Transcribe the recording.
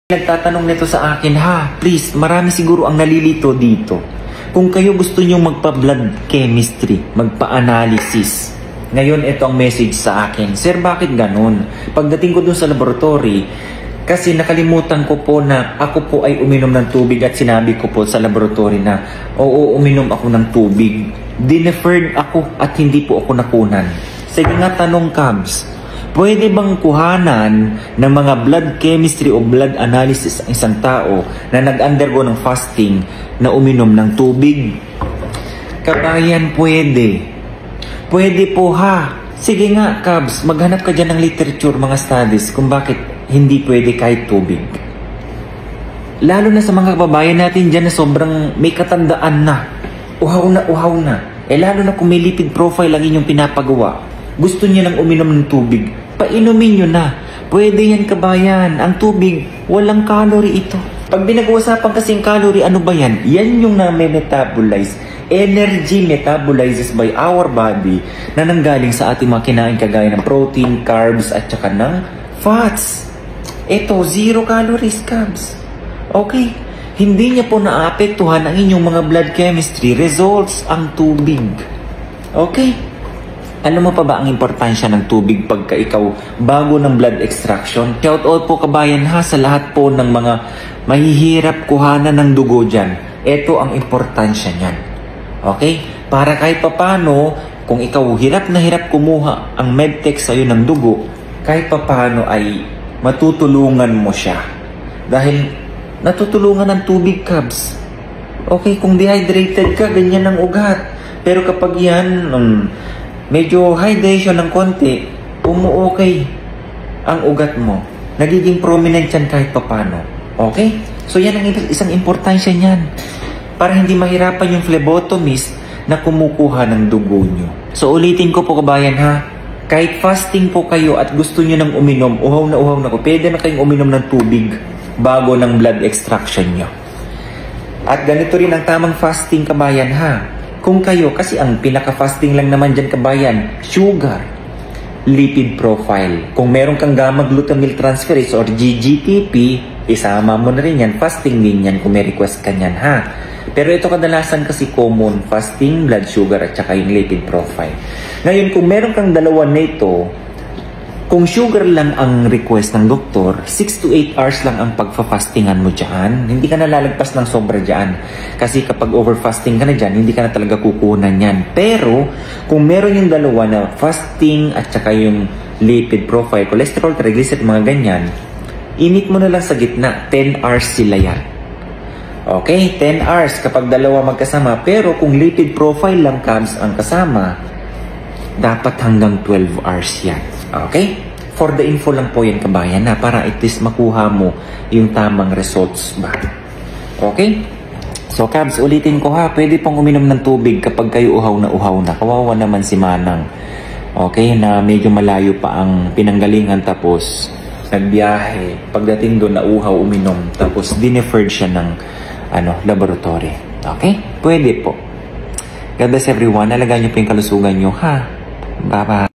Nagtatanong nito sa akin, please, marami siguro ang nalilito dito. Kung kayo gusto nyo magpa-blood chemistry, magpa-analysis, ngayon ito ang message sa akin. Sir, bakit ganun? Pagdating ko dun sa laboratory, kasi nakalimutan ko po na ako po ay uminom ng tubig at sinabi ko po sa laboratory na, oo, uminom ako ng tubig. Dineferred ako at hindi po ako nakunan. Sige nga, tanong Cubs, pwede bang kuhanan ng mga blood chemistry o blood analysis ang isang tao na nag-undergo ng fasting na uminom ng tubig? Kabayan, pwede. Pwede po Sige nga, Cubs, maghanap ka dyan ng literature, mga studies, kung bakit hindi pwede kahit tubig. Lalo na sa mga kababayan natin dyan na sobrang may katandaan na. Uhaw na. Lalo na kung may lipid profile ang inyong pinapagawa. Gusto niya lang uminom ng tubig. Painumin nyo na. Pwede yan, kabayan. Ang tubig, walang calorie ito. Pag binag-uusapan kasing calorie, ano ba yan? Yan yung na-metabolize. Energy metabolizes by our body na nanggaling sa ating mga kinain kagaya ng protein, carbs, at saka ng fats. Ito, 0 calories, Cubs. Okay? Hindi niya po naapektuhan ang inyong mga blood chemistry results ang tubig. Okay? Alam mo pa ba ang importansya ng tubig pagka ikaw bago ng blood extraction? Shout out po, kabayan, sa lahat po ng mga mahihirap kuhanan ng dugo dyan. Ito ang importansya niyan. Okay? Para kahit papano, kung ikaw hirap na hirap kumuha ang medtech sa'yo ng dugo, kahit papano ay matutulungan mo siya. Dahil natutulungan ng tubig, Cubs. Okay, kung dehydrated ka, ganyan ang ugat. Pero kapag yan, medyo hydration ng konti, umuokay ang ugat mo. Nagiging prominent yan kahit papano. Okay? So yan ang isang importansya niyan. Para hindi mahirapan yung phlebotomist na kumukuha ng dugo nyo. So ulitin ko po, kabayan, kahit fasting po kayo at gusto nyo nang uminom, uhaw na ko, pwede na kayong uminom ng tubig bago ng blood extraction nyo. At ganito rin ang tamang fasting, kabayan, Kung kayo, kasi ang pinaka-fasting lang naman dyan, kabayan, sugar, lipid profile. Kung meron kang gamma glutamyl transferase or GGTP, isama mo na rin yan. Fasting din yan kung may request ka yan, Pero ito kadalasan kasi common, fasting, blood sugar, at saka yung lipid profile. Ngayon, kung meron kang dalawa nito, kung sugar lang ang request ng doktor, 6 to 8 hours lang ang pagfa-fastingan mo dyan. Hindi ka nalalagpas ng sobra dyan. Kasi kapag over-fasting ka na dyan, hindi ka na talaga kukunan yan. Pero, kung meron yung dalawa na fasting at saka yung lipid profile, cholesterol, triglyceride, mga ganyan, init mo na lang sa gitna. 10 hours sila yan. Okay? 10 hours kapag dalawa magkasama. Pero kung lipid profile lang, Cubs, ang kasama, dapat hanggang 12 hours yan. Okay? For the info lang po yan, kabayan, para at least makuha mo yung tamang results ba. Okay? So, Cubs, ulitin ko pwede pong uminom ng tubig kapag kayo uhaw na. Kawawa naman si Manang. Okay? Na medyo malayo pa ang pinanggalingan tapos nagbiyahe. Pagdating doon, nauhaw, uminom. Tapos dineferred siya ng laboratory. Okay? Pwede po. God bless everyone. Alagaan niyo po yung kalusugan niyo, Bye-bye.